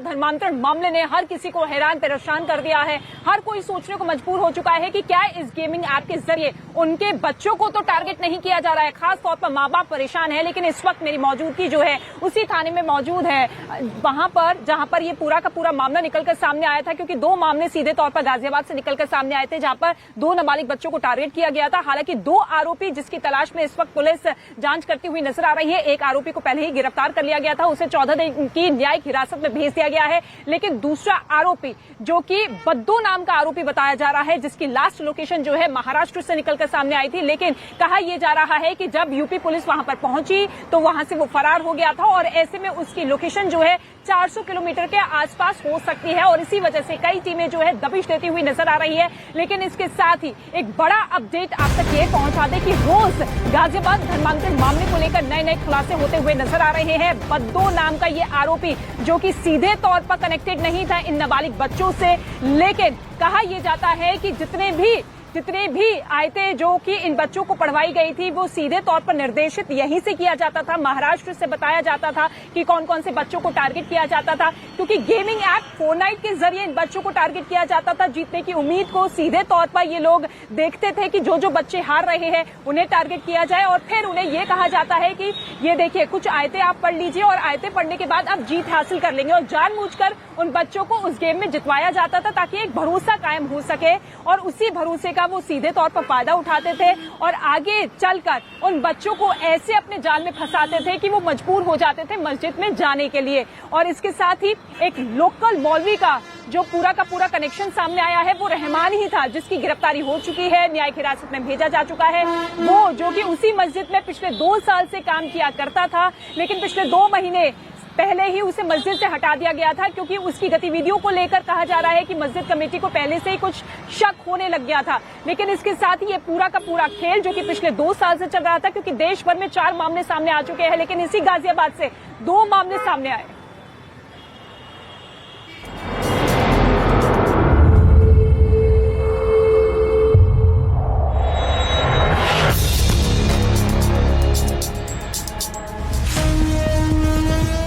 धर्मांतरण मामले ने हर किसी को हैरान परेशान कर दिया है। हर कोई सोचने को मजबूर हो चुका है कि क्या इस गेमिंग ऐप के जरिए उनके बच्चों को तो टारगेट नहीं किया जा रहा है। खास तौर पर माँ बाप परेशान है, लेकिन इस वक्त मेरी मौजूदगी जो है उसी थाने में मौजूद है, वहां पर जहां पर ये पूरा का पूरा मामला निकलकर सामने आया था, क्योंकि दो मामले सीधे तौर पर गाजियाबाद से निकलकर सामने आए थे, जहां पर दो नाबालिग बच्चों को टारगेट किया गया था। हालांकि दो आरोपी जिसकी तलाश में इस वक्त पुलिस जांच करती हुई नजर आ रही है। एक आरोपी को पहले ही गिरफ्तार कर लिया गया था, उसे 14 दिन की न्यायिक हिरासत में भेज दिया गया है। लेकिन दूसरा आरोपी जो कि बद्दो नाम का आरोपी बताया जा रहा है, जिसकी लास्ट लोकेशन जो है महाराष्ट्र से निकलकर सामने आई थी, लेकिन कहा यह जा रहा है कि जब यूपी पुलिस वहां पर पहुंची तो वहां से वो फरार हो गया था और ऐसे में उसकी लोकेशन जो है 400 किलोमीटर के आसपास हो सकती है और इसी वजह से कई टीमें जो है दबिश देती हुई नजर आ रही है। लेकिन इसके साथ ही एक बड़ा अपडेट आप तक ये पहुंचा दे कि रोज गाजियाबाद धर्मांतरण मामले को लेकर नए नए खुलासे होते हुए नजर आ रहे हैं। बद्दो नाम का ये आरोपी जो कि सीधे तौर पर कनेक्टेड नहीं था इन नाबालिग बच्चों से, लेकिन कहा यह जाता है कि जितने भी आयतें जो कि इन बच्चों को पढ़वाई गई थी वो सीधे तौर पर निर्देशित यहीं से किया जाता था। महाराष्ट्र से बताया जाता था कि कौन कौन से बच्चों को टारगेट किया जाता था, क्योंकि गेमिंग ऐप फोर्टनाइट के जरिए इन बच्चों को टारगेट किया जाता था। जीतने की उम्मीद को सीधे तौर पर ये लोग देखते थे कि जो जो बच्चे हार रहे हैं उन्हें टारगेट किया जाए और फिर उन्हें यह कहा जाता है कि ये देखिए कुछ आयतें आप पढ़ लीजिए और आयतें पढ़ने के बाद आप जीत हासिल कर लेंगे, और जानबूझकर उन बच्चों को उस गेम में जितवाया जाता था ताकि एक भरोसा कायम हो सके और उसी भरोसे का वो सीधे तौर पर फायदा उठाते थे और आगे चलकर उन बच्चों को ऐसे अपने जाल में फंसाते थे कि वो मजबूर हो जाते थे मस्जिद में जाने के लिए। और इसके साथ ही एक लोकल मौलवी का जो पूरा का पूरा कनेक्शन सामने आया है वो रहमान ही था, जिसकी गिरफ्तारी हो चुकी है, न्यायिक हिरासत में भेजा जा चुका है। वो जो कि उसी मस्जिद में पिछले 2 साल से काम किया करता था, लेकिन पिछले 2 महीने पहले ही उसे मस्जिद से हटा दिया गया था, क्योंकि उसकी गतिविधियों को लेकर कहा जा रहा है कि मस्जिद कमेटी को पहले से ही कुछ शक होने लग गया था। लेकिन इसके साथ ही ये पूरा का पूरा खेल जो कि पिछले 2 साल से चल रहा था, क्योंकि देश भर में 4 मामले सामने आ चुके हैं, लेकिन इसी गाजियाबाद से 2 मामले सामने आए।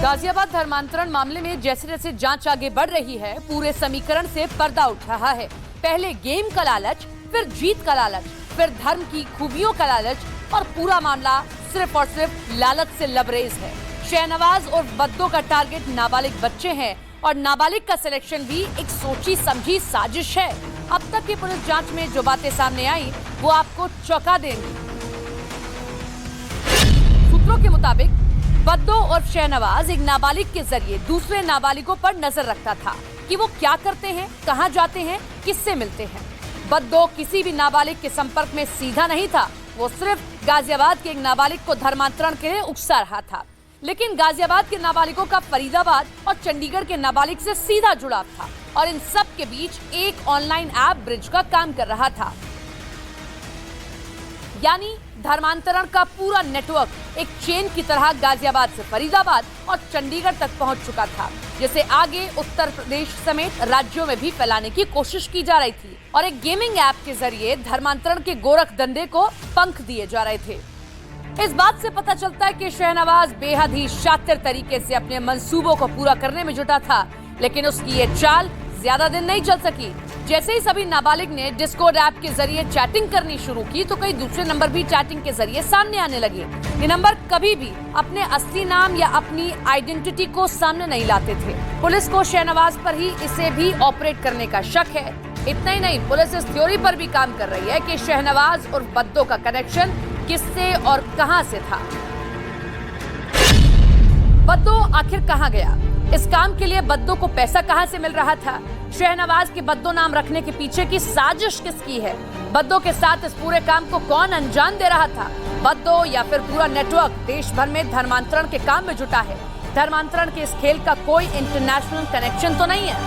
गाजियाबाद धर्मांतरण मामले में जैसे जैसे जांच आगे बढ़ रही है, पूरे समीकरण से पर्दा उठ रहा है। पहले गेम का लालच, फिर जीत का लालच, फिर धर्म की खूबियों का लालच और पूरा मामला सिर्फ और सिर्फ लालच से लबरेज है। शहनवाज और बद्दो का टारगेट नाबालिग बच्चे हैं और नाबालिग का सिलेक्शन भी एक सोची समझी साजिश है। अब तक की पुलिस जांच में जो बातें सामने आई वो आपको चौंका देंगी। सूत्रों के मुताबिक बद्दो और शहनवाज एक नाबालिग के जरिए दूसरे नाबालिगों पर नजर रखता था कि वो क्या करते हैं, कहां जाते हैं, किससे मिलते हैं। बद्दो किसी भी नाबालिग के संपर्क में सीधा नहीं था, वो सिर्फ गाजियाबाद के एक नाबालिग को धर्मांतरण के लिए उकसा रहा था। लेकिन गाजियाबाद के नाबालिगों का फरीदाबाद और चंडीगढ़ के नाबालिग से सीधा जुड़ाव था और इन सब के बीच एक ऑनलाइन ऐप ब्रिज का काम कर रहा था। यानी धर्मांतरण का पूरा नेटवर्क एक चेन की तरह गाजियाबाद से फरीदाबाद और चंडीगढ़ तक पहुंच चुका था, जिसे आगे उत्तर प्रदेश समेत राज्यों में भी फैलाने की कोशिश की जा रही थी और एक गेमिंग ऐप के जरिए धर्मांतरण के गोरख धंधे को पंख दिए जा रहे थे। इस बात से पता चलता है कि शहनवाज बेहद ही शातिर तरीके से अपने मंसूबों को पूरा करने में जुटा था, लेकिन उसकी ये चाल ज्यादा दिन नहीं चल सकी। जैसे ही सभी नाबालिग ने डिस्कॉर्ड ऐप के जरिए चैटिंग करनी शुरू की तो कई दूसरे नंबर भी चैटिंग के जरिए सामने आने लगे। ये नंबर कभी भी अपने असली नाम या अपनी आइडेंटिटी को सामने नहीं लाते थे। पुलिस को शहनवाज पर ही इसे भी ऑपरेट करने का शक है। इतना ही नहीं, पुलिस इस थ्योरी पर भी काम कर रही है कि शहनवाज और बद्दो का कनेक्शन किससे और कहां से था। बद्दो आखिर कहां गया? इस काम के लिए बद्दो को पैसा कहां से मिल रहा था? शहनवाज के बद्दो नाम रखने के पीछे की साजिश किसकी है? बद्दो के साथ इस पूरे काम को कौन अंजाम दे रहा था? बद्दो या फिर पूरा नेटवर्क देश भर में धर्मांतरण के काम में जुटा है? धर्मांतरण के इस खेल का कोई इंटरनेशनल कनेक्शन तो नहीं है?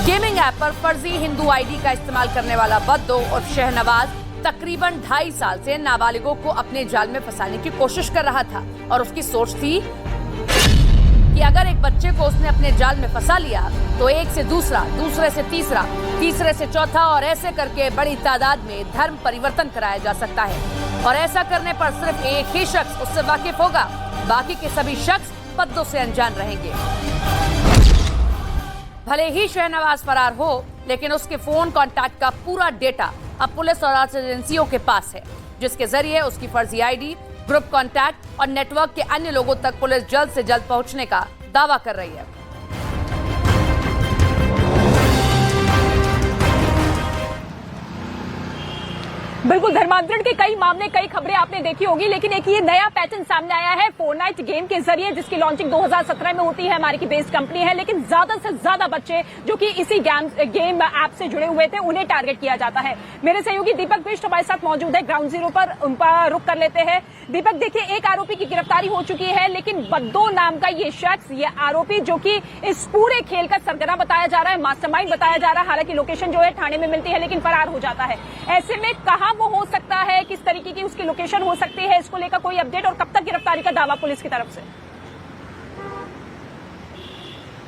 गेमिंग ऐप पर फर्जी हिंदू आईडी का इस्तेमाल करने वाला बद्दो और शहनवाज तकरीबन 2.5 साल से नाबालिगों को अपने जाल में फंसाने की कोशिश कर रहा था और उसकी सोच थी कि अगर एक बच्चे को उसने अपने जाल में फंसा लिया तो एक से दूसरा, दूसरे से तीसरा, तीसरे से चौथा और ऐसे करके बड़ी तादाद में धर्म परिवर्तन कराया जा सकता है। और ऐसा करने पर सिर्फ एक ही शख्स उससे वाकिफ होगा, बाकी के सभी शख्स बद्दों से अनजान रहेंगे। भले ही शहनवाज फरार हो, लेकिन उसके फोन कॉन्टैक्ट का पूरा डेटा अब पुलिस और जांच एजेंसियों के पास है, जिसके जरिए उसकी फर्जी आईडी, ग्रुप कॉन्टैक्ट और नेटवर्क के अन्य लोगों तक पुलिस जल्द से जल्द पहुंचने का दावा कर रही है। बिल्कुल, धर्मांतरण के कई मामले, कई खबरें आपने देखी होगी, लेकिन एक ये नया पैटर्न सामने आया है फोर्टनाइट गेम के जरिए, जिसकी लॉन्चिंग 2017 में होती है। हमारी की बेस्ड कंपनी है, लेकिन ज्यादा से ज्यादा बच्चे जो कि इसी गेम ऐप से जुड़े हुए थे, उन्हें टारगेट किया जाता है। मेरे सहयोगी दीपक बिष्ट हमारे साथ मौजूद है ग्राउंड जीरो पर, उन पर रुक कर लेते हैं। दीपक, देखिए, एक आरोपी की गिरफ्तारी हो चुकी है, लेकिन बद्दो नाम का ये शख्स, ये आरोपी जो कि इस पूरे खेल का सरगना बताया जा रहा है, मास्टरमाइंड बताया जा रहा है, हालांकि लोकेशन जो है थाने में मिलती है, लेकिन फरार हो जाता है। ऐसे में कहां वो हो सकता है, किस तरीके की उसकी लोकेशन हो सकती है, इसको लेकर कोई अपडेट, और कब तक गिरफ्तारी का दावा पुलिस की तरफ से?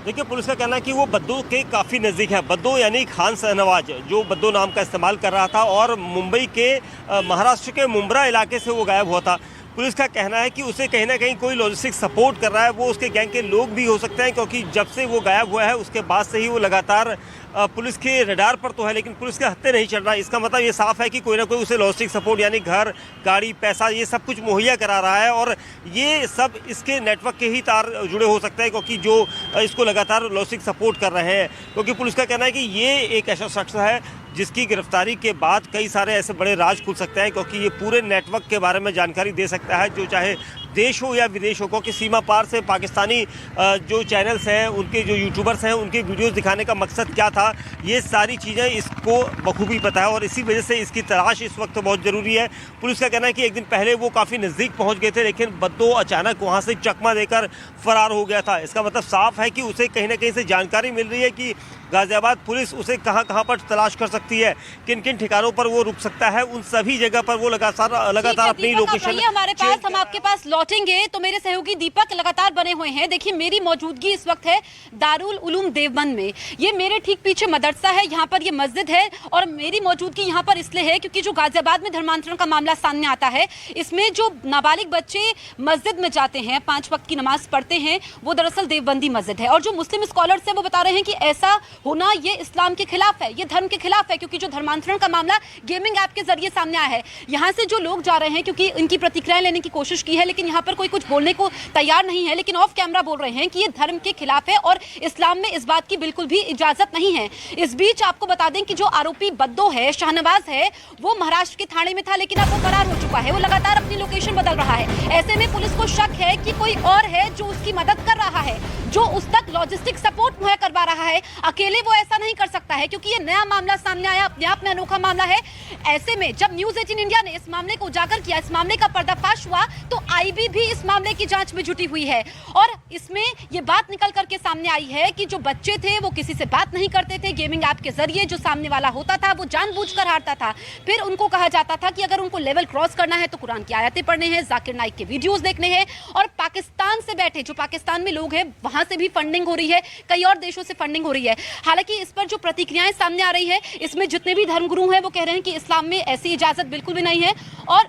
देखिए, पुलिस का कहना है कि वो बद्दो के काफ़ी नज़दीक है। बद्दो यानी खान शहनवाज, जो बद्दो नाम का इस्तेमाल कर रहा था और मुंबई के महाराष्ट्र के मुंब्रा इलाके से वो गायब हुआ था। पुलिस का कहना है कि उसे कहीं ना कहीं कोई लॉजिस्टिक सपोर्ट कर रहा है, वो उसके गैंग के लोग भी हो सकते हैं, क्योंकि जब से वो गायब हुआ है उसके बाद से ही वो लगातार पुलिस के रडार पर तो है, लेकिन पुलिस के हत्थे नहीं चढ़ रहा। इसका मतलब ये साफ है कि कोई ना कोई उसे लॉजिस्टिक सपोर्ट यानी घर, गाड़ी, पैसा, ये सब कुछ मुहैया करा रहा है, और ये सब इसके नेटवर्क के ही तार जुड़े हो सकते हैं, क्योंकि जो इसको लगातार लॉजिस्टिक सपोर्ट कर रहे हैं। क्योंकि पुलिस का कहना है कि ये एक ऐसा शख्स है जिसकी गिरफ्तारी के बाद कई सारे ऐसे बड़े राज खुल सकते हैं, क्योंकि ये पूरे नेटवर्क के बारे में जानकारी दे सकता है, जो चाहे देश हो या विदेश हो, क्योंकि सीमा पार से पाकिस्तानी जो चैनल्स हैं, उनके जो यूट्यूबर्स हैं, उनके वीडियोस दिखाने का मकसद क्या था, ये सारी चीज़ें इसको बखूबी पता है, और इसी वजह से इसकी तलाश इस वक्त बहुत ज़रूरी है। पुलिस का कहना है कि एक दिन पहले वो काफ़ी नज़दीक पहुंच गए थे, लेकिन बद्दो अचानक वहां से चकमा देकर फरार हो गया था। इसका मतलब साफ है कि उसे कहीं ना कहीं से जानकारी मिल रही है कि गाजियाबाद पुलिस उसे कहां कहां पर तलाश कर सकती है, किन किन ठिकानों पर वो रुक सकता है, उन सभी जगह पर वो लगातार अपनी लोकेशन हमारे पास, हम आपके पास लौटेंगे। तो मेरे सहयोगी दीपक लगातार बने हुए हैं। देखिए, मेरी मौजूदगी इस वक्त है दारुल उलूम देवबंद में। ये मेरे ठीक पीछे मदरसा है, यहाँ पर ये मस्जिद है, और मेरी मौजूदगी यहाँ पर इसलिए है क्योंकि जो गाजियाबाद में धर्मांतरण का मामला सामने आता है, इसमें जो नाबालिग बच्चे मस्जिद में जाते हैं, 5 वक्त की नमाज पढ़ते हैं, वो दरअसल देवबंदी मस्जिद है। और जो मुस्लिम स्कॉलर्स हैं वो बता रहे हैं कि ऐसा होना ये इस्लाम के खिलाफ है, ये धर्म के खिलाफ है, क्योंकि जो धर्मांतरण का मामला गेमिंग ऐप के जरिए सामने आया है, यहाँ से जो लोग जा रहे हैं, क्योंकि इनकी प्रतिक्रियाएं लेने की कोशिश की है, लेकिन यहाँ पर कोई कुछ बोलने को तैयार नहीं है, लेकिन ऑफ कैमरा बोल रहे हैं कि ये धर्म के खिलाफ है और इस्लाम में इस बात की बिल्कुल भी इजाजत नहीं है। इस बीच आपको बता दें कि जो आरोपी बद्दो है, शहनवाज है, वो महाराष्ट्र के थाने में था, लेकिन अब वो फरार हो चुका है। वो लगातार अपनी लोकेशन बदल रहा है। ऐसे में पुलिस को शक है कि कोई और है जो उसकी मदद कर रहा है, जो उस तक लॉजिस्टिक सपोर्ट मुहैया करवा रहा है। अकेले वो ऐसा नहीं कर सकता है, क्योंकि ये नया मामला सामने आया, अपने आप में अनोखा मामला है। ऐसे में जब न्यूज़ 18 इंडिया ने इस मामले को उजागर किया, इस मामले का पर्दाफाश हुआ, तो आईबी भी इस मामले की जांच में जुटी हुई है, और इसमें ये बात निकल करके सामने आई है कि जो बच्चे थे वो किसी से बात नहीं करते थे। गेमिंग ऐप के जरिए जो सामने वाला होता था वो जानबूझकर हारता था। फिर उनको कहा जाता था कि अगर उनको लेवल क्रॉस करना है तो कुरान की आयतें पढ़ने हैं, जाकिर नाइक के वीडियोस देखने हैं, और पाकिस्तान से बैठे, जो पाकिस्तान में लोग हैं, वहां से भी फंडिंग हो रही है, कई और देशों से फंडिंग हो रही है। हालांकि इस पर जो प्रतिक्रियाएं सामने आ रही है, इसमें जितने भी धर्मगुरु हैं वो कह रहे हैं कि इस्लाम में ऐसी इजाजत बिल्कुल भी नहीं है, और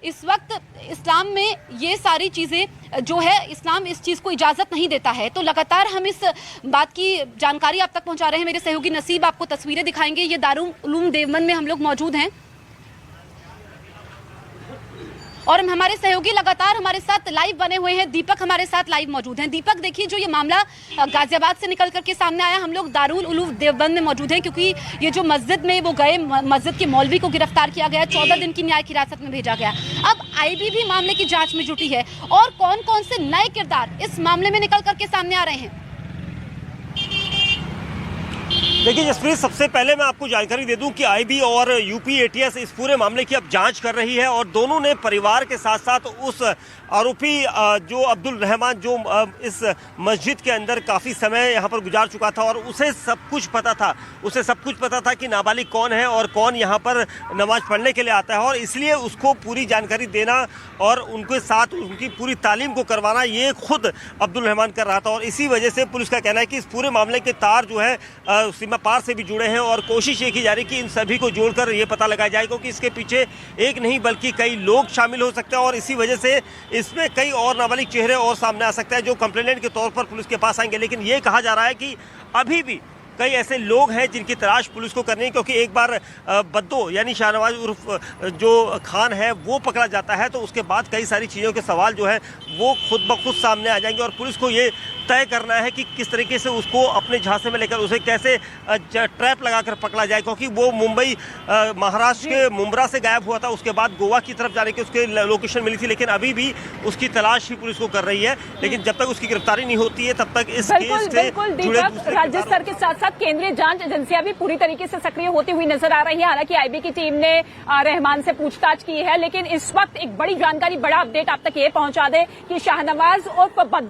इस वक्त इस्लाम में ये सारी चीज़ें जो है, इस्लाम इस चीज़ को इजाज़त नहीं देता है। तो लगातार हम इस बात की जानकारी आप तक पहुंचा रहे हैं। मेरे सहयोगी नसीब आपको तस्वीरें दिखाएंगे। ये दारुल उलूम देवबंद में हम लोग मौजूद हैं, और हमारे सहयोगी लगातार हमारे साथ लाइव बने हुए हैं। दीपक हमारे साथ लाइव मौजूद हैं। दीपक, देखिए, जो ये मामला गाजियाबाद से निकल करके सामने आया, हम लोग दारुल उलूम देवबंद में मौजूद हैं, क्योंकि ये जो मस्जिद में वो गए, मस्जिद के मौलवी को गिरफ्तार किया गया, 14 दिन की न्यायिक हिरासत में भेजा गया। अब आईबी भी मामले की जांच में जुटी है, और कौन कौन से नए किरदार इस मामले में निकल करके सामने आ रहे हैं? देखिए जसप्रीत, सबसे पहले मैं आपको जानकारी दे दूं कि आईबी और यूपी एटीएस इस पूरे मामले की अब जांच कर रही है, और दोनों ने परिवार के साथ साथ उस आरोपी जो अब्दुल रहमान, जो इस मस्जिद के अंदर काफ़ी समय यहाँ पर गुजार चुका था, और उसे सब कुछ पता था कि नाबालिग कौन है और कौन यहाँ पर नमाज पढ़ने के लिए आता है, और इसलिए उसको पूरी जानकारी देना और उनके साथ उनकी पूरी तालीम को करवाना, ये खुद अब्दुल रहमान कर रहा था। और इसी वजह से पुलिस का कहना है कि इस पूरे मामले के तार जो है सीमा सीमा पार से भी जुड़े हैं और कोशिश ये की जा रही है कि इन सभी को जोड़कर ये पता लगाया जाए, क्योंकि इसके पीछे एक नहीं बल्कि कई लोग शामिल हो सकते हैं और इसी वजह से इसमें कई और नाबालिग चेहरे और सामने आ सकते हैं जो कंप्लेनेंट के तौर पर पुलिस के पास आएंगे। लेकिन ये कहा जा रहा है कि अभी भी कई ऐसे लोग हैं जिनकी तलाश पुलिस को करनी है, क्योंकि एक बार बद्दो यानी शाहनवाज उर्फ जो खान है वो पकड़ा जाता है तो उसके बाद कई सारी चीज़ों के सवाल जो है वो खुद ब खुद सामने आ जाएंगे और पुलिस को ये तय करना है कि किस तरीके से उसको अपने झांसे में लेकर उसे कैसे ट्रैप लगाकर पकड़ा जाए, क्योंकि वो मुंबई महाराष्ट्र के मुंब्रा से गायब हुआ था, उसके बाद गोवा की तरफ जाने की उसके लोकेशन मिली थी, लेकिन अभी भी उसकी तलाश ही पुलिस को कर रही है। लेकिन जब तक उसकी गिरफ्तारी नहीं होती है तब तक इस केस से जुड़े राज्य स्तर के साथ साथ केंद्रीय जांच एजेंसियां भी पूरी तरीके से सक्रिय होती हुई नजर आ रही है। हालांकि आईबी की टीम ने रहमान से पूछताछ की है, लेकिन इस वक्त एक बड़ी जानकारी, बड़ा अपडेट आप तक ये पहुंचा दे कि शाहनवाज उर्फ